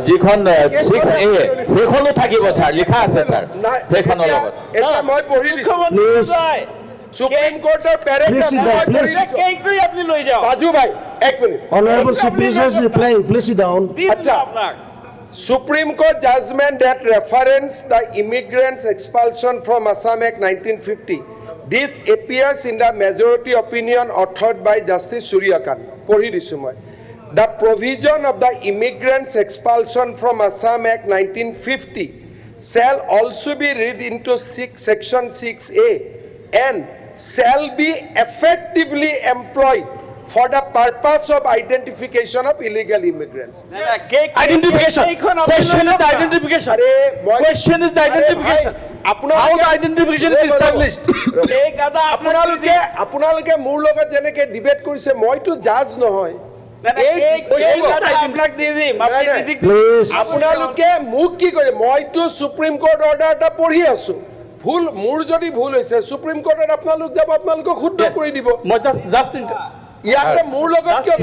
যিখন 6A সেইখনো থাকিব স্যাৰ লিখা আছে স্যাৰ সেইখনৰ লগত এটা মই পঢ়ি দিছো সুপ্ৰিম কোৰ্টৰ কেকটো আপনি লৈ যাও বাজু ভাই এক minute Honorable Chief Minister, reply. Please sit down. আচ্ছা Supreme Court judgment that reference the immigrants expulsion from Assam Act 1950. This appears in the majority opinion authored by Justice Surya Kant. পঢ়ি দিছো মই The provision of the immigrants expulsion from Assam Act 1950 shall also be read into section 6A and shall be effectively employed for the purpose of identification of illegal immigrants. Identification. Question is the identification. Question is the identification. How the identification is established? আপোনালোকে মোৰ লগত যেনেকে debate কৰিছে মইতো জাজ নহয় আপোনালোকে মোক কি কৰে মইতো সুপ্ৰিম কোৰ্ট অৰ্ডাৰ এটা পঢ়ি আছো ভুল মোৰ যদি ভুল হৈছে সুপ্ৰিম কোৰ্টত আপোনালোক যাব আপোনালোকক শুদ্ধ কৰি দিব মই জাস্ট ইয়াতে মোৰ লগত কিয়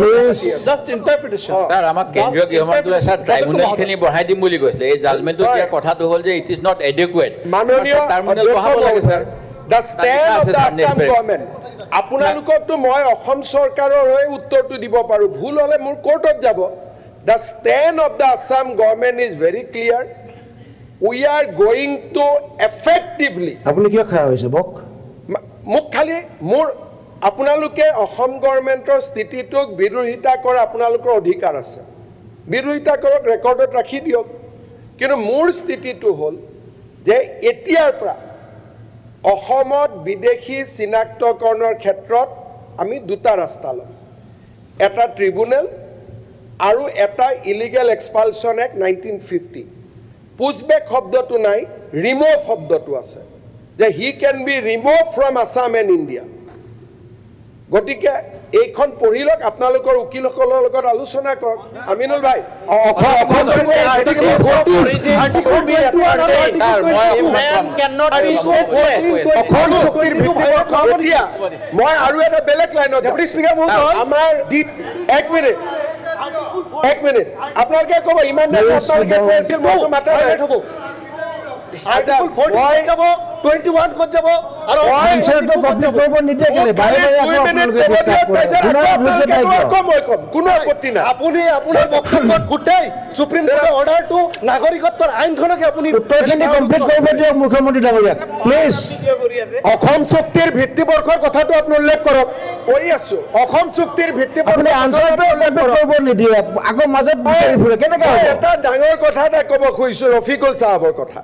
জাস্ট ইন্টাৰপ্ৰিটেশন স্যাৰ আমাক কেন্দ্ৰীয় গৃহমন্ত্ৰীয়ে স্যাৰ ট্ৰাইব্যুনেলখিনি বঢ়াই দিম বুলি কৈছে এই জাজমেন্টটো দিয়া কথাটো হ'ল যে ইট ইজ নট এডিকুৱেট মাননীয় টাৰ্মিনেল বঢ়াব লাগে sir the stand of the Assam government আপোনালোককতো মই অসম চৰকাৰৰ হৈ উত্তৰটো দিব পাৰো ভুল হলে মোৰ কোৰ্টত যাব the stand of the Assam government is very clear we are going to effectively আপুনি কিয় খাৰা হৈছে বক মোক খালি মোৰ আপোনালোকে অসম গভৰ্ণমেণ্টৰ স্থিতিটোক বিৰোধিতা কৰা আপোনালোকৰ অধিকাৰ আছে বিৰোধিতা কৰক ৰেকৰ্ডত ৰাখি দিয়ক কিন্তু মোৰ স্থিতিটো হ'ল যে এতিয়াৰ পৰা অসমত বিদেশী চিনাক্তকৰণৰ ক্ষেত্ৰত আমি দুটা ৰাস্তা ল'ম এটা ট্ৰিব্যুনেল আৰু এটা ইলিগেল এক্সপালছন এক্ট 1950 পুছবেক শব্দটো নাই ৰিমুভ শব্দটো আছে যে he can be remove from Assam and India গতিকে এইখন পঢ়ি লওক আপোনালোকৰ উকিলসকলৰ লগত আলোচনা কৰক আমিনুল ভাই মই আৰু এটা বেলেগ লাইনত আমাৰ এক মিনিট আপোনালোকে ক'ব ইমান আপোনালোকে কৈ আছিল মইতো মাতা নাই থ'ব Article 40 যাব 21 কত যাব আৰু আনসাৰটো কমপ্লিট কৰিব নিদিয়ে কেলে বাৰে কোনো আপত্তি নাই আপুনি আপোনাৰ বক্তব্যত গুটেই সুপ্ৰিম কোৰ্টৰ অৰ্ডাৰটো নাগৰিকত্বৰ আইনখনকে আপুনি উত্তৰখিনি কমপ্লিট কৰিব দিয়ক মুখ্যমন্ত্ৰী ডাঙৰীয়া প্লিজ অসম চুক্তিৰ ভিত্তিবৰ্ষৰ কথাটো আপুনি উল্লেখ কৰক কৰি আছো অসম চুক্তিৰ ভিত্তিবৰ্ষৰ আনসাৰটো উল্লেখ কৰিব নিদিয়ে আকৌ মাজত বিচাৰি ফুৰে কেনেকৈ এটা ডাঙৰ কথা এটা ক'ব খুজিছো ৰফিকুল সাহেবৰ কথা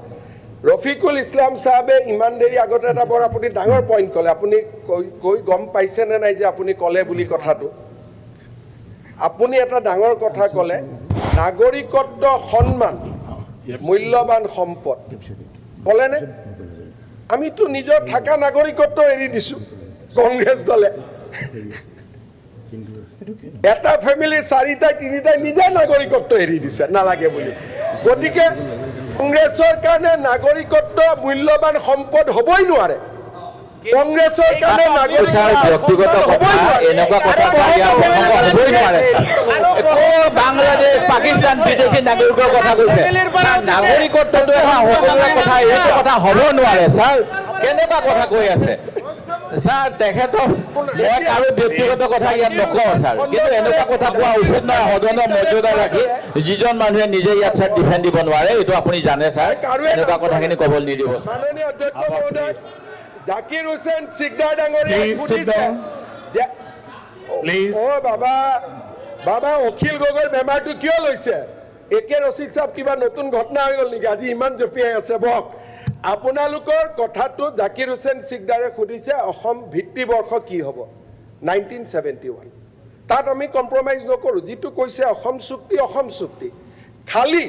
ৰফিকুল ইছলাম সাহেবে ইমান দেৰি আগতে এটা বৰ আপুনি ডাঙৰ পইণ্ট ক'লে আপুনি কৈ গম পাইছে নে নাই যে আপুনি ক'লে বুলি কথাটো আপুনি এটা ডাঙৰ কথা ক'লে নাগৰিকত্ব সন্মান মূল্যৱান সম্পদ ক'লেনে আমিতো নিজৰ থকা নাগৰিকত্ব এৰি দিছো কংগ্ৰেছ দলে এটা ফেমিলি চাৰিটাই তিনিটাই নিজা নাগৰিকত্ব এৰি দিছে নালাগে বুলি গতিকে কংগ্ৰেছৰ কাৰণে নাগৰিকত্ব মূল্যৱান সম্পদ হ'বই নোৱাৰে কংগ্ৰেছৰ কাৰণে ব্যক্তিগত কথা এনেকুৱা কথা হ'বই নোৱাৰে বাংলাদেশ পাকিস্তান বিদেশী নাগৰিকৰ কথা কৈছে নাগৰিকত্বটো এটা সকলোৰে কথা এইটো কথা হ'ব নোৱাৰে ছাৰ কেনেকুৱা কথা কৈ আছে স্যাৰ তেখেতৰ মই আৰু ব্যক্তিগত কথা ইয়াত নকওঁ স্যাৰ কিন্তু এনেকুৱা কথা কোৱা উচিত নহয় সদনৰ মৰ্যাদা ৰাখি যিজন মানুহে নিজে ইয়াত স্যাৰ ডিফেণ্ড দিব নোৱাৰে এইটো আপুনি জানে স্যাৰ এনেকুৱা কথাখিনি ক'বলৈ নিদিব মাননীয় অধ্যক্ষ মহোদয় জাকিৰ হুছেইন সিকদাৰ ডাঙৰীয়া ও বাবা অখিল গগৈৰ বেমাৰটো কিয় লৈছে একে ৰচিদ সাহেব কিবা নতুন ঘটনা হৈ গ'ল নেকি আজি ইমান জপিয়াই আছে বক আপোনালোকৰ কথাটো জাকিৰ হুছেইন সিকদাৰে সুধিছে অসম ভিত্তিবৰ্ষ কি হ'ব 1971 তাত আমি কম্প্ৰমাইজ নকৰোঁ যিটো কৈছে অসম চুক্তি খালি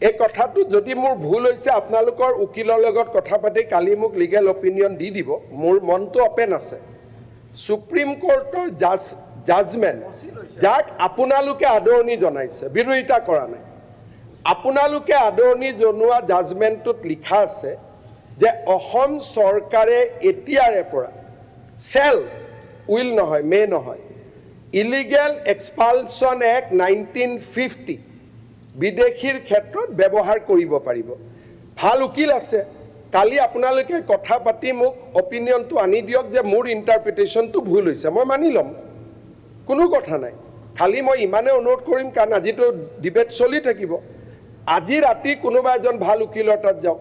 এই কথাটো যদি মোৰ ভুল হৈছে আপোনালোকৰ উকিলৰ লগত কথা পাতি কালি মোক লিগেল অপিনিয়ন দি দিব মোৰ মনটো অপেন আছে সুপ্ৰিম কোৰ্টৰ জাজমেণ্ট যাক আপোনালোকে আদৰণি জনাইছে বিৰোধিতা কৰা নাই আপোনালোকে আদৰণি জনোৱা জাজমেণ্টটোত লিখা আছে যে অসম চৰকাৰে এতিয়াৰে পৰা চেল উইল নহয় মে নহয় ইলিগেল এক্সপালছন এক্ট 1950 বিদেশীৰ ক্ষেত্ৰত ব্যৱহাৰ কৰিব পাৰিব। ভাল উকিল আছে, কালি আপোনালোকে কথা পাতি মোক অপিনিয়নটো আনি দিয়ক যে মোৰ ইণ্টাৰপ্ৰিটেশ্যনটো ভুল হৈছে, মই মানি ল'ম, কোনো কথা নাই। খালি মই ইমানে অনুৰোধ কৰিম, কাৰণ আজিতো ডিবেট চলি থাকিব, আজি ৰাতি কোনোবা এজন ভাল উকিলৰ তাত যাওক,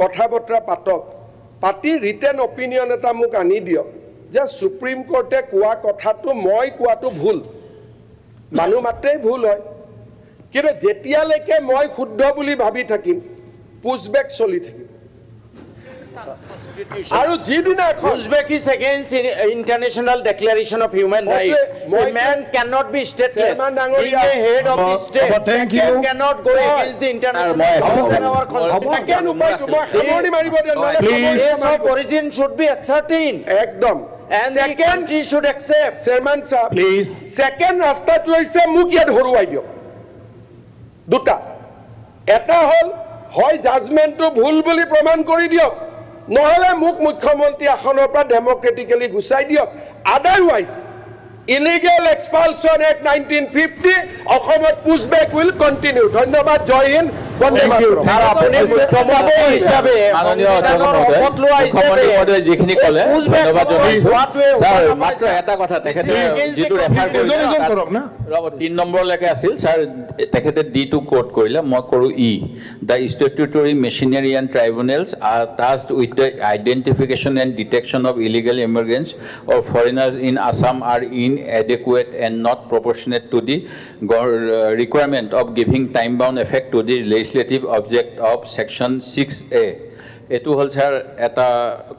কথা বতৰা পাতক, পাতি ৰিটেন অপিনিয়ন এটা মোক আনি দিয়ক যে সুপ্ৰিম কোৰ্টে কোৱা কথাটো মই কোৱাটো ভুল। মানুহ মাত্ৰেই ভুল হয়, কিন্তু যেতিয়ালৈকে মই শুদ্ধ বুলি ভাবি থাকিম পুছবেক চলি থাকিব। আৰু যিদিনা Uzbek is against international declaration of human rights. A man cannot be stateless. Being a head of the state, thank you. cannot go against the international law and our constitution. Second উপায়টো মই সামৰণি মাৰিব দিয়ক, নহ'লে Place of origin should be ascertained, একদম। and the country should accept. Chairman সাহেব, please second ৰাস্তাটো হৈছে মোক ইয়াত হৰুৱাই দিয়ক। দুটা, এটা হ'ল হয় জাজমেণ্টটো ভুল বুলি প্ৰমাণ কৰি দিয়ক, নহ'লে মোক মুখ্যমন্ত্ৰী আসনৰ পৰা ডেমক্ৰেটিকেলি গুচাই দিয়ক। আদাৰৱাইজ ইলিগেল এক্সপালছন এক্ট 1950 অসমত পুছবেক উইল কণ্টিনিউ। ধন্যবাদ, জয় হিন্দ, বন্দে মাতৰম। আৰু আপুনি মুখ্যমন্ত্ৰী হিচাপে মাননীয় অধ্যক্ষ শপত লোৱা মহোদয়, হিচাপে মুখ্যমন্ত্ৰী মহোদয়ে যিখিনি ক'লে Uzbek ধন্যবাদ জনাইছো। হোৱাটোৱে ছাৰ হোৱা মাত্ৰ নাই, এটা কথা, তেখেতে Against যিটো the ৰেফাৰ কৰিছে এজন কৰক না। ৰ'ব, 3 নম্বৰলৈকে আছিল ছাৰ, তেখেতে ডিটো কোট কৰিলে, মই কৰোঁ ই। The statutory machinery and tribunals are tasked with the identification and detection of illegal immigrants or foreigners in Assam are inadequate and not proportionate to the requirement of giving time-bound effect to the legislative object of Section 6A. এইটো হ'ল sir এটা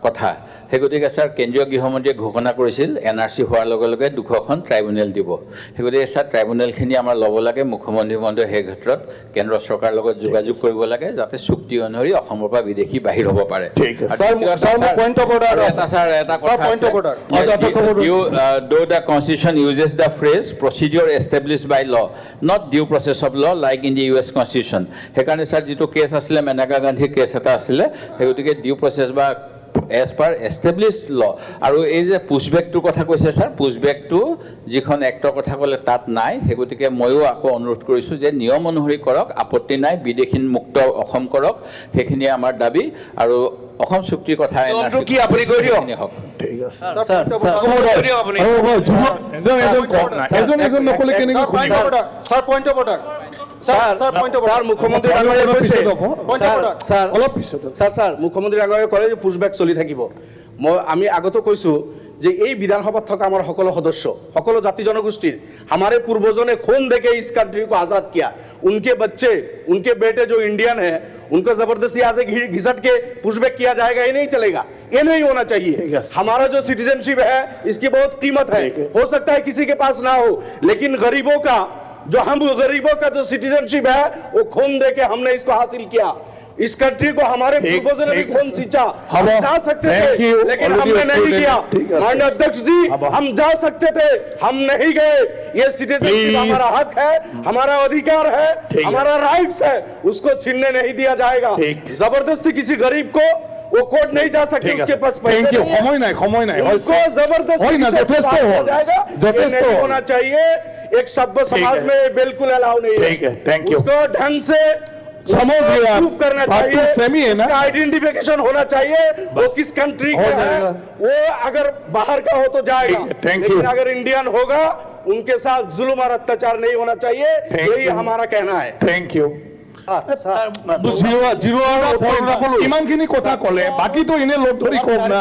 কথা। সেই গতিকে sir কেন্দ্ৰীয় গৃহমন্ত্ৰীয়ে ঘোষণা কৰিছিল NRC হোৱাৰ লগে লগে 200খন ট্ৰাইব্যুনেল দিব। সেই গতিকে ছাৰ ট্ৰাইব্যুনেলখিনি আমাৰ ল'ব লাগে, মুখ্যমন্ত্ৰী মহোদয়ে সেই ক্ষেত্ৰত কেন্দ্ৰ চৰকাৰৰ লগত যোগাযোগ কৰিব লাগে, যাতে চুক্তি অনুসৰি অসমৰ পৰা বিদেশী বাহিৰ হ'ব পাৰে। পইণ্ট অফ অৰ্ডাৰ এটা কথা point of order. though the constitution uses the phrase procedure established by law, not due process of law like in the US constitution. সেইকাৰণে ছাৰ যিটো কেছ আছিলে মেনকা গান্ধীৰ কেছ এটা আছিলে, সেই গতিকে ডিউ প্ৰচেছ বা এজ পাৰ এষ্টাব্লিছড ল। আৰু এই যে পুছবেকটোৰ কথা কৈছে ছাৰ, পুছবেকটো যিখন এক্টৰ কথা ক'লে তাত নাই। সেই গতিকে ময়ো আকৌ অনুৰোধ কৰিছোঁ যে নিয়ম অনুসৰি কৰক, আপত্তি নাই, বিদেশী মুক্ত অসম কৰক, সেইখিনিয়ে আমাৰ দাবী। আৰু অসম চুক্তিৰ কথা কি আপুনি কৈ দিয়ক। হওক। ঠিক আছে। Sir point of order sir মুখ্যমন্ত্ৰী ডাঙৰীয়াই কৈছে অলপ পিছত স্যাৰ মুখ্যমন্ত্ৰী ডাঙৰীয়াই ক'লে যে পুছবেক চলি থাকিব। আমি আগতো কৈছোঁ যে এই বিধানসভাত থকা আমাৰ সকলো সদস্য, সকলো জাতি জনগোষ্ঠীৰ हमारे पूर्वजों ने खून देके इस कंट्री को आजाद किया, उनके बच्चे, उनके बेटे जो इंडियन है, उनको जबरदस्ती आज घिसट के पुशबैक किया जाएगा, ये नहीं चलेगा, ये नहीं होना चाहिए। हमारा जो सिटीजनशिप है इसकी बहुत कीमत है, हो सकता है किसी के पास ना हो, लेकिन गरीबों का जो सिटीजनशिप है वो खून देके हमने इसको हासिल किया। इस कंट्री को हमारे पूर्वजों ने भी खून सींचा, हम जा सकते थे लेकिन हमने नहीं किया। माननीय अध्यक्ष जी, हम जा सकते थे, हम नहीं गए। ये सिटीजनशिप हमारा हक है, हमारा अधिकार है, हमारा राइट्स है, उसको छीनने नहीं दिया जाएगा। जबरदस्ती किसी गरीब को वो कोर्ट नहीं जा सकते, उसके पास पैसे नहीं है, সময় নাই उसको जबरदस्ती जाएगा, ये नहीं होना चाहिए। एक सभ्य समाज में बिल्कुल अलाउ नहीं है। उसको ढंग से समझ गया, प्रूव करना बात तो चाहिए, सेम ही है ना। उसका आइडेंटिफिकेशन होना चाहिए, वो किस कंट्री का है। वो अगर बाहर का हो तो जाएगा, लेकिन अगर इंडियन होगा उनके साथ जुल्म और अत्याचार नहीं होना चाहिए, यही हमारा कहना है। Thank you. ইমানখিনি কথা ক'লে, বাকীতো এনে লগ ধৰি কম না।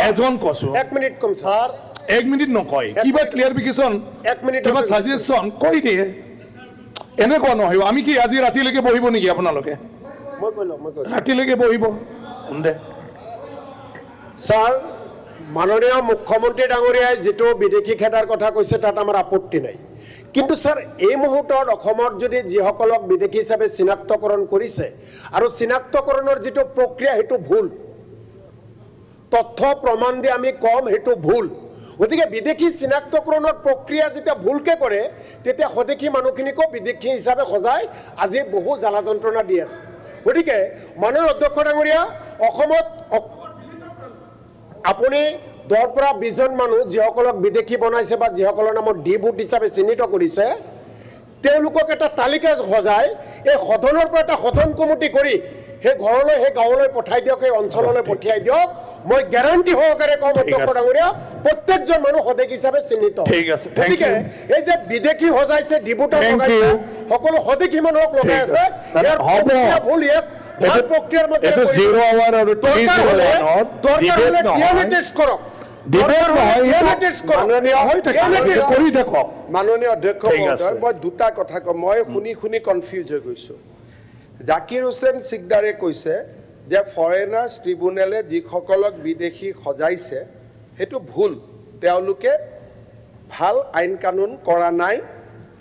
এজন কৈছো, 1 মিনিট কম স্যাৰ, 1 মিনিট নকয়, কিবা ক্লিয়াৰিফিকেশ্যন, 1 মিনিট কিবা ছাজেশ্যন কৈ দিয়ে। এনেকুৱা নহয়, আমি কি আজি ৰাতিলৈকে বহিব নেকি? আপোনালোকে মই কৈ লওঁ। ৰাতিলৈকে বহিব? স্যাৰ, মাননীয় মুখ্যমন্ত্ৰী ডাঙৰীয়াই যিটো বিদেশী খেদাৰ কথা কৈছে তাত আমাৰ আপত্তি নাই, কিন্তু স্যাৰ এই মুহূৰ্তত অসমত যদি যিসকলক বিদেশী হিচাপে চিনাক্তকৰণ কৰিছে আৰু চিনাক্তকৰণৰ যিটো প্ৰক্ৰিয়া সেইটো ভুল, তথ্য প্ৰমাণ দি আমি কম সেইটো ভুল। গতিকে বিদেশী চিনাক্তকৰণৰ প্ৰক্ৰিয়া যেতিয়া ভুলকে কৰে তেতিয়া স্বদেশী মানুহখিনিকো বিদেশী হিচাপে সজাই আজি বহু জ্বালা যন্ত্ৰণা দি আছে। গতিকে মাননীয় অধ্যক্ষ ডাঙৰীয়া, অসমত আপুনি 10 পৰা 20 জন মানুহ যিসকলক বিদেশী বনাইছে বা যিসকলৰ নামত ডি ভোট হিচাপে চিহ্নিত কৰিছে তেওঁলোকক এটা তালিকা সজাই এই সদনৰ পৰা এটা সদন কমিটি কৰি সেই ঘৰলৈ সেই গাঁৱলৈ পঠাই দিয়ক সেই অঞ্চললৈ পঠিয়াই দিয়ক মই গ্যাৰান্টি সহকাৰে কম অধ্যক্ষ ডাঙৰীয়া প্ৰত্যেকজন মানুহ সদেশ হিচাপে চিহ্নিত ঠিক আছে, thank গতিকে এই যে বিদেশী সজাইছে ডি ভোটাৰ Thank লগাইছে you. সকলো সদেশী মানুহক লগাই আছে ইয়াৰ হ'ব। প্ৰক্ৰিয়া ভুল ইয়াক ভাল প্ৰক্ৰিয়াৰ মাজেৰে এইটো কৰিব। 0 hour আৰু 3 দৰকাৰ 0 হ'লে ত দৰকাৰ হ'লে DNA টেষ্ট কৰক ডিবেট নহয় DNA টেষ্ট কৰক মাননীয় হৈ থাকে DNA টেষ্ট কৰক। কৰি থাকক মাননীয় অধ্যক্ষ ঠিক আছে। মহোদয় মই দুটা কথা কম মই শুনি কনফিউজ হৈ গৈছোঁ জাকিৰ হুছেইন সিকদাৰে কৈছে যে ফৰেনাৰ্ছ ট্ৰিব্যুনেলে যিসকলক বিদেশী সজাইছে সেইটো ভুল তেওঁলোকে ভাল আইন কানুন কৰা নাই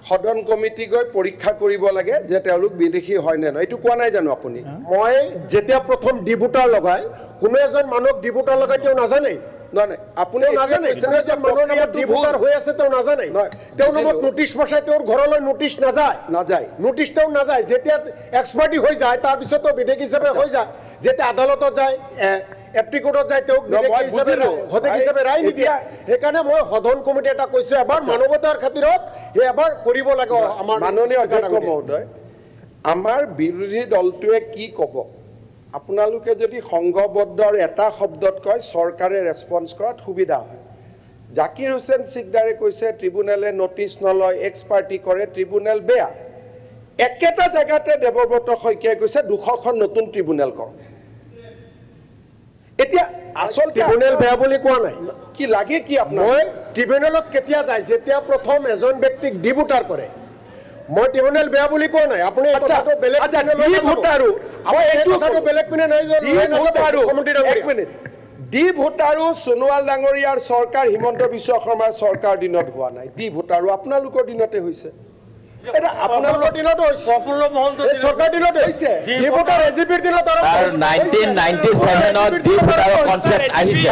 সদন কমিটি গৈ পৰীক্ষা কৰিব লাগে যে তেওঁলোক বিদেশী হয় নে নহয় এইটো কোৱা নাই জানো আপুনি মই যেতিয়া প্ৰথম ডি ভোটাৰ লগাই কোনো এজন মানুহক ডি ভোটাৰ লগাই তেওঁ নাজানে নহয় আপুনি তেওঁ নাজানে কোনো এজন মানুহৰ নামত ডি ভোটাৰ হৈ আছে তেওঁ নাজানে নহয়। তেওঁৰ নামত নোটিছ পঠাই তেওঁৰ ঘৰলৈ নোটিছ নাযায় নাযায়। নোটিছ তেওঁ নাযায় যেতিয়া এক্সপাৰ্টি হৈ যায় তাৰপিছত তেওঁ বিদেশী হিচাপে হৈ যায় যেতিয়া আদালতত যায় এপ্ৰিকোৰ্টত যায় তেওঁক নহয়, মই বিদেশী হিচাপে বুজিলোঁ। সদেশ হিচাপে ৰায় নিদিয়ে সেইকাৰণে মই সদন কমিটি এটা কৈছো এবাৰ মানৱতাৰ খাতিৰত সেই এবাৰ কৰিব লাগে আমাৰ মাননীয় অধ্যক্ষ মহোদয় আমাৰ বিৰোধী দলটোৱে কি ক'ব আপোনালোকে যদি সংঘবদ্ধৰ এটা শব্দত কয় চৰকাৰে ৰেছপন্স কৰাত সুবিধা হয় জাকিৰ হুছেইন সিকদাৰে কৈছে ট্ৰিব্যুনেলে নটিছ নলয় এক্সপাৰ্টি কৰে ট্ৰিব্যুনেল বেয়া একেটা জেগাতে দেৱব্ৰত শইকীয়াই কৈছে 200খন নতুন ট্ৰিব্যুনেল কৰক এতিয়া আচলতে ট্ৰিব্যুনেল বেয়া বুলি কোৱা নাই কি লাগে কি আপোনাৰ মই ট্ৰিব্যুনেলত কেতিয়া যায় যেতিয়া প্ৰথম এজন ব্যক্তিক ডি ভোটাৰ কৰে মই ট্ৰিব্যুনেল বেয়া বুলি কোৱা নাই আপুনি এই কথাটো বেলেগ আচ্ছা, পিনে লৈ ডি নাযাব। ভোটাৰো মই এই এইটো কথাটো কওঁ। বেলেগ পিনে নাই ডি ভোটাৰো এক মিনিট ডি ভোটাৰো সোণোৱাল ডাঙৰীয়াৰ চৰকাৰ হিমন্ত বিশ্ব শৰ্মাৰ চৰকাৰ দিনত হোৱা নাই ডি ভোটাৰো আপোনালোকৰ দিনতে হৈছে এটা আপোনালোকৰ দিনত হৈছে এই চৰকাৰ দিনত হৈছে ডি ভোটাৰ এজিপিৰ দিনত আৰম্ভ তাৰ হৈছে। 1997 ত ডি ভোটাৰৰ কনচেপ্ট আহিছে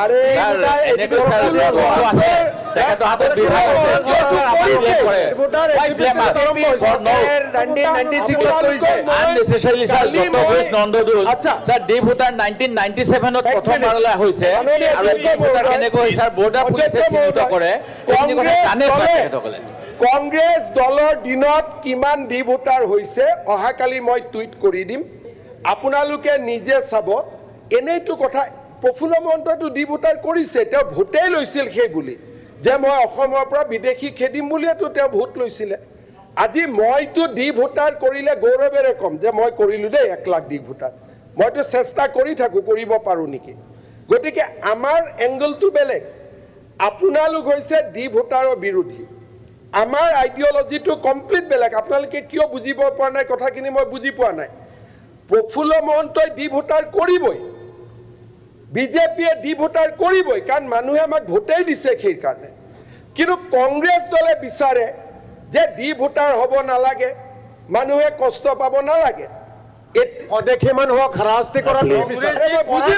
আৰে ছাৰ, এনেকৈ ছাৰ বস্তু আছে তেখেতৰ হাতত বিভাগ আছে কিয় আপুনি blame কৰে? Why blame us? For no unnecessarily, sir, Dr. Ghose Nandodul, sir, D voter 1997 ত প্ৰথমবাৰলৈ হৈছে আৰু ডি ভোটাৰ কেনেকৈ হৈছে ছাৰ বৰ্ডাৰ পুলিচে চিহ্নিত কৰে এইখিনি কথা জানে ছাৰ তেখেতসকলে কংগ্ৰেছ দলৰ দিনত কিমান ডি ভোটাৰ হৈছে অহাকালি মই টুইট কৰি দিম আপোনালোকে নিজে চাব এনেইটো কথা প্ৰফুল্ল মহন্তইতো ডি ভোটাৰ কৰিছে তেওঁ ভোটেই লৈছিল সেই বুলি যে মই অসমৰ পৰা বিদেশী খেদিম বুলিয়েতো তেওঁ ভোট লৈছিলে আজি মইতো ডি ভোটাৰ কৰিলে গৌৰৱেৰে ক'ম যে মই কৰিলোঁ দেই 1 লাখ ডি ভোটাৰ মইতো চেষ্টা কৰি থাকোঁ কৰিব পাৰোঁ নেকি গতিকে আমাৰ এংগলটো বেলেগ আপোনালোক হৈছে ডি ভোটাৰৰ বিৰোধী আমাৰ আইডিঅলজিটো কমপ্লিট বেলেগ আপোনালোকে কিয় বুজিব পৰা নাই কথাখিনি মই বুজি পোৱা নাই প্ৰফুল্ল মহন্তই ডি ভোটাৰ কৰিবই বিজেপিয়ে ডি ভোটাৰ কৰিবই কাৰণ মানুহে আমাক ভোটেই দিছে সেইকাৰণে কিন্তু কংগ্ৰেছ দলে বিচাৰে যে ডি ভোটাৰ হ'ব নালাগে মানুহে কষ্ট পাব নালাগে অদেশী মানুহক হাৰাশাস্তি কৰাত নিবিচাৰে।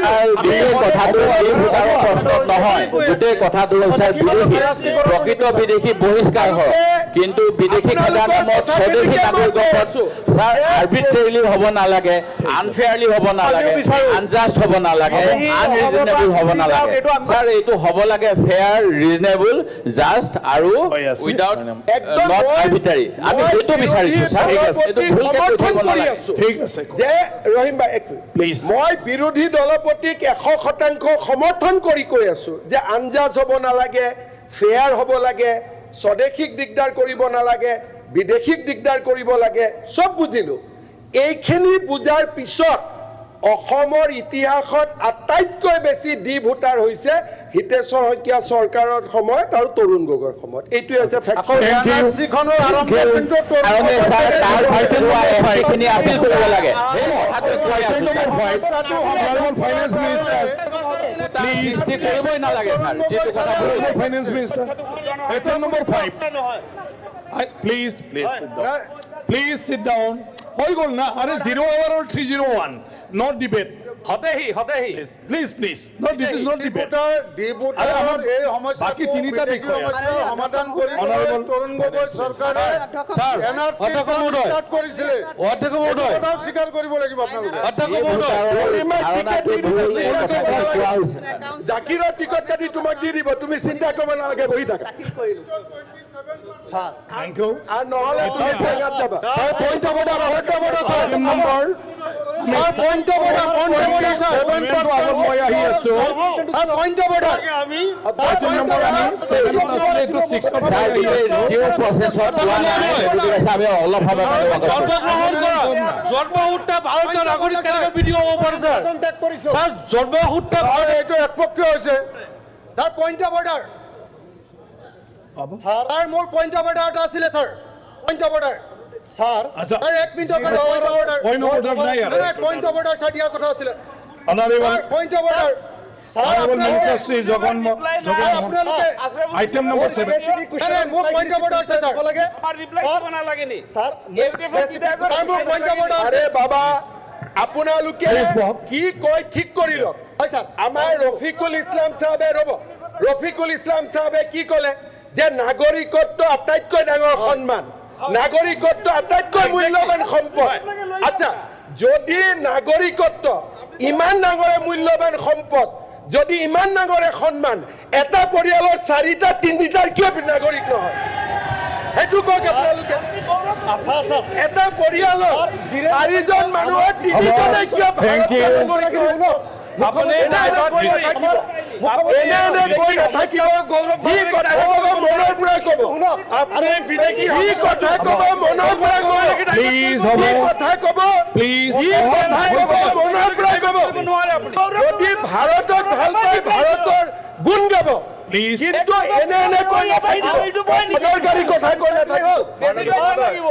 আৰু গোটেই কথাটো এই ভোটাৰৰ প্ৰশ্ন নহয় গোটেই কথাটো হৈছে বিদেশী প্ৰকৃত বিদেশী বহিষ্কাৰ হয় কিন্তু বিদেশী খেদাৰ নামত স্বদেশী নাগৰিকক ছাৰ আৰ্বিট্ৰেৰিলি হ'ব নালাগে আনফেয়াৰলি হ'ব নালাগে আনজাষ্ট হ'ব নালাগে আনৰিজনেবল হ'ব নালাগে ছাৰ এইটো হ'ব লাগে ফেয়াৰ ৰিজনেবল জাষ্ট আৰু উইদাউট নট আৰ্বিট্ৰেৰী আমি সেইটো বিচাৰিছোঁ ছাৰ এইটো ভুলকৈ উঠিব নালাগে ঠিক আছে যে ৰহিম ভাই Please. মই বিৰোধী দলপতিক 100% সমৰ্থন কৰি কৈ আছো যে আনজাজ হ'ব নালাগে ফেয়াৰ হ'ব লাগে স্বদেশীক দিগদাৰ কৰিব নালাগে বিদেশীক দিগদাৰ কৰিব লাগে সব বুজিলো এইখিনি বুজাৰ পিছত অসমৰ ইতিহাসত আটাইতকৈ বেছি ডি ভোটাৰ হৈছে হিতেশ্বৰ শইকীয়া চৰকাৰৰ সময়ত আৰু তৰুণ গগৈৰ সময়ত এইটোৱে হৈছে ফেক্ট NRC-খনৰ আৰম্ভণিটো কাৰণে ছাৰ তাৰ ভাইটি সেইখিনি আপিল কৰিব লাগে সেই কথাটো কৈ আছোঁ ফাইনেন্স মিনিষ্টাৰ সৃষ্টি কৰিবই নালাগে ছাৰ যিটো কথা ভুল। Finance minister Item number 5 please please sit down হৈ গ'ল না আৰে 0 hour or 301 not debate Please, please. No, this is not debate. ডিপুটাৰ এই সমস্যা বাকী তিনিটা বিষয় আছে। সমাধান কৰিবলৈ Honorable- তৰুণ গগৈ চৰকাৰে NRC ষ্টাৰ্ট কৰিছিলে কথাও স্বীকাৰ কৰিব লাগিব আপোনালোকে জাকিৰৰ টিকট কাটি তোমাক দি দিব, তুমি চিন্তা কৰিব নালাগে, বহি থাকা। Thank you. আৰু নহ'লে তুমি চেঙাত যাবা। Item number মই আহি আছো। Item number আমি 7 আছিলে, এইটো 6 ছাৰ ডিউ প্ৰচেছত পোৱা নাই, গতিকে আমি অলপ সময় কাৰণে বাকচ কৰিম। জন্মসূত্ৰে ভাৰতীয় নাগৰিক কেনেকৈ বিধিব পাৰে স্যাৰ স্যাৰ জন্মসূত্ৰে এইটো একপক্ষীয় হৈছে তাৰ পইণ্ট অফ অৰ্ডাৰ ছাৰ মোৰ পইণ্ট অফ অৰ্ডাৰ এটা আছিলে sir point of order sir আচ্ছা। এক মিনিটৰ কাৰণে Point of order নাই ইয়াত। পইণ্ট অফ অৰ্ডাৰ ছাৰ দিয়াৰ কথা আছিলে Honorable point of order sir Honorable Minister Sri Jagan Mohan. আপোনালোকে Item number 7. মোৰ পইণ্ট অফ অৰ্ডাৰ আছে ছাৰ লাগে ছাৰ মোৰ পইণ্ট অফ অৰ্ডাৰ আৰে বাবা, আপোনালোকে Please, Bob. কি কয় ঠিক কৰি লওক। হয় ছাৰ আমাৰ ৰফিকুল ইছলাম চাহাবে ৰফিকুল ইছলাম চাহাবে কি ক'লে যে নাগৰিকত্ব আটাইতকৈ ডাঙৰ সন্মান, নাগৰিকত্ব আটাইতকৈ মূল্যৱান সম্পদ। আচ্ছা, যদি নাগৰিকত্ব ইমান ডাঙৰে মূল্যৱান সম্পদ, যদি ইমান ডাঙৰে সন্মান, এটা পৰিয়ালৰ 4টা 3টাৰ কিয় নাগৰিক নহয়? সেইটো কওক আপোনালোকে। এটা পৰিয়ালৰ 4জন মানুহৰ 3জনে কিয় Thank you. নাগৰিক নহয়? আপুনি এনে কৈ নাথাকিব, যি কথা ক'ব মনৰ পৰা ক'ব, যি কথা ক'ব মনৰ পৰা ক'ব, Please, যি হ'ব। কথা ক'ব, Please, যি কথা ক'ব মনৰ পৰা ক'ব। যদি ভাৰতক ভাল পায়, ভাৰতৰ গুণ গাব, Please. কিন্তু এনে কৈ নাথাকিব, অদৰকাৰী কথা কৈ নাথাকিব।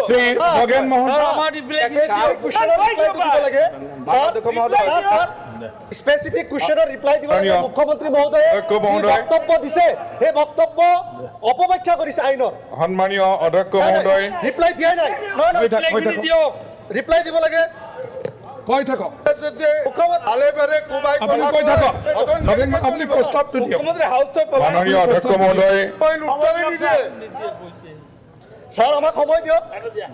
Sri Jagan Mohan. স্পেচিফিক কুৱেশ্যনৰ ৰিপ্লাই দিব লাগে। মুখ্যমন্ত্ৰী মহোদয়ে মুখ্য যি মহোদয়। বক্তব্য দিছে সেই বক্তব্য অপব্যাখ্যা কৰিছে আইনৰ সন্মানীয় অধ্যক্ষ মহোদয় ৰিপ্লাই দিয়াই নাই কৈ থাকক ৰিপ্লাই দিব লাগে কৈ থাকক মুখ্যমন্ত্ৰী আপুনি কৈ থাকক নবীন আপুনি প্ৰস্তাৱটো দিয়ক মাননীয় অধ্যক্ষ মহোদয় ছাৰ আমাক সময় দিয়ক,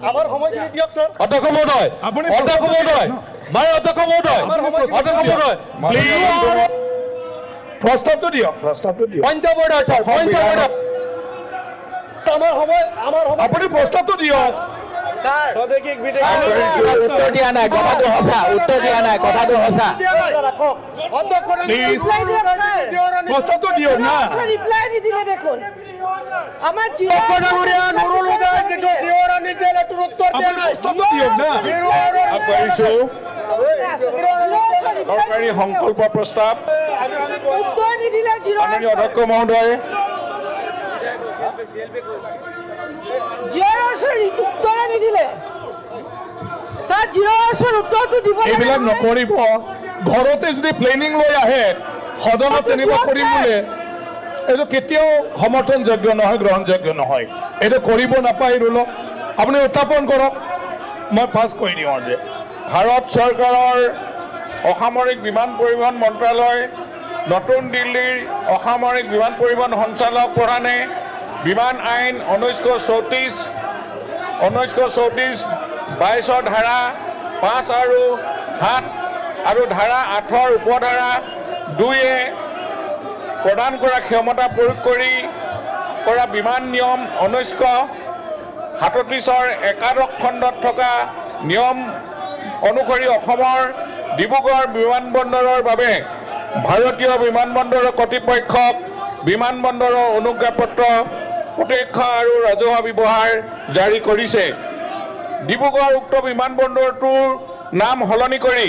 আমাৰ সময়খিনি দিয়ক ছাৰ। অধ্যক্ষ মহোদয় আপুনি অধ্যক্ষ মহোদয় অধ্যক্ষ মহোদয় অধ্যক্ষ মহোদয় প্ৰস্তাৱটো দিয়ক point of order sir, point of order. আমাৰ সময় আপুনি প্ৰস্তাৱটো দিয়ক উত্তৰ দিয়া নাই, কথাটো সঁচা, উত্তৰ দিয়া নাই, কথাটো সঁচা। প্লিজ প্ৰস্তাৱটো দিয়ক না ৰিপ্লাই নিদিলে দেখুন আমাৰ আপুনি প্ৰস্তাৱটো দিয়ক না আগবাঢ়িছোঁ চৰকাৰী সংকল্প প্ৰস্তাৱ উত্তৰ নিদিলে মাননীয় অধ্যক্ষ মহোদয় জিৰোৰ উত্তৰ নিদিলে স্যাৰ জিৰোৰ উত্তৰটো দিব এইবিলাক নকৰিব ঘৰতে যদি প্লেনিং লৈ আহে সদনত তেনেকুৱা কৰিম বোলে এইটো কেতিয়াও সমৰ্থনযোগ্য নহয়, গ্ৰহণযোগ্য নহয়। এইটো কৰিব নাপায় ৰুলক আপুনি উত্থাপন কৰক, মই পাছ কৰি দিওঁ যে ভাৰত চৰকাৰৰ অসামৰিক বিমান পৰিবহণ মন্ত্ৰালয় নতুন দিল্লীৰ অসামৰিক বিমান পৰিবহণ সঞ্চালক প্ৰধানে বিমান আইন 1934 22 ধাৰা 5 আৰু 7 আৰু ধাৰা 8 উপধাৰা 2 প্ৰদান কৰা ক্ষমতা প্ৰয়োগ কৰি কৰা বিমান নিয়ম 1937 একাদশ খণ্ডত থকা নিয়ম অনুসৰি অসমৰ ডিব্ৰুগড় বিমানবন্দৰৰ বাবে ভাৰতীয় বিমানবন্দৰৰ কৰ্তৃপক্ষক বিমানবন্দৰৰ অনুজ্ঞাপত্ৰ প্ৰতিৰক্ষা আৰু ৰাজহুৱা ব্যৱহাৰ জাৰি কৰিছে। ডিব্ৰুগড় উক্ত বিমানবন্দৰটোৰ নাম সলনি কৰি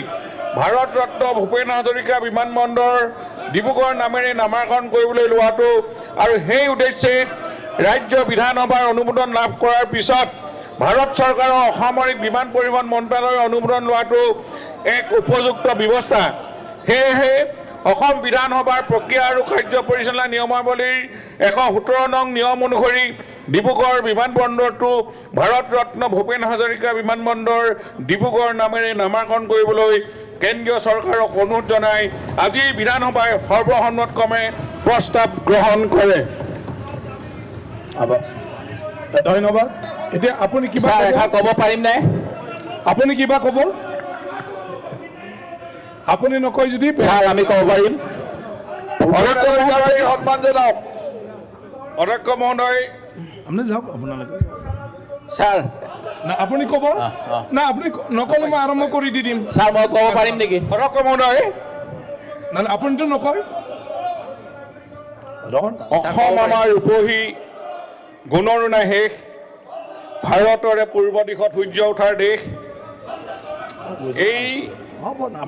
ভাৰত ৰত্ন ভূপেন হাজৰিকা বিমানবন্দৰ ডিব্ৰুগড় নামেৰে নামাকৰণ কৰিবলৈ লোৱাটো আৰু সেই উদ্দেশ্যে ৰাজ্য বিধানসভাৰ অনুমোদন লাভ কৰাৰ পিছত ভাৰত চৰকাৰৰ অসামৰিক বিমান পৰিবহণ মন্ত্ৰালয়ৰ অনুমোদন লোৱাটো এক উপযুক্ত ব্যৱস্থা। সেয়েহে অসম বিধানসভাৰ প্ৰক্ৰিয়া আৰু কাৰ্য পৰিচালনা নিয়মাৱলীৰ 117 নং নিয়ম অনুসৰি ডিব্ৰুগড় বিমানবন্দৰটো ভাৰত ৰত্ন ভূপেন হাজৰিকা বিমানবন্দৰ ডিব্ৰুগড় নামেৰে নামাকৰণ কৰিবলৈ কেন্দ্ৰীয় চৰকাৰক অনুৰোধ জনাই আজি বিধানসভাই সৰ্বসন্মতক্ৰমে প্ৰস্তাৱ গ্ৰহণ কৰে। ধন্যবাদ। এতিয়া আপুনি কিবা ছাৰ ক'ব? এষাৰ ক'ব পাৰিম নে? আপুনি কিবা ক'ব? আপুনি নকয় যদি ছাৰ আমি ক'ব পাৰিম। অধ্যক্ষ মহোদয় সন্মান জনাওক। অধ্যক্ষ মহোদয় আপুনি যাওক আপোনালোকে। ছাৰ না আপুনি ক'ব? না আপুনি নক'লে মই আৰম্ভ কৰি দি দিম। ছাৰ মই ক'ব পাৰিম নেকি? অধ্যক্ষ মহোদয় না আপুনিতো নকয়। অসম আমাৰ ৰূপহী গুণৰো নাই শেষ, ভাৰতৰে পূৰ্ব দিশত সূৰ্য উঠাৰ দেশ। এই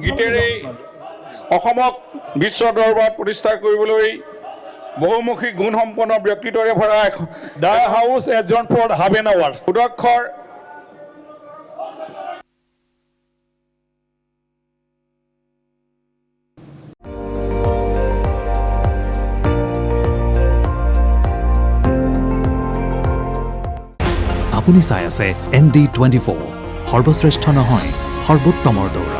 গীতেৰেই অসমক বিশ্ব দৰবাৰত প্ৰতিষ্ঠা কৰিবলৈ বহুমুখী গুণসম্পন্ন ব্যক্তিত্বৰে ভৰা the house adjourn for half an hour. সুদক্ষৰ আপুনি চাই আছে ND24, সৰ্বশ্ৰেষ্ঠ নহয় সৰ্বোত্তমৰ দৌৰ।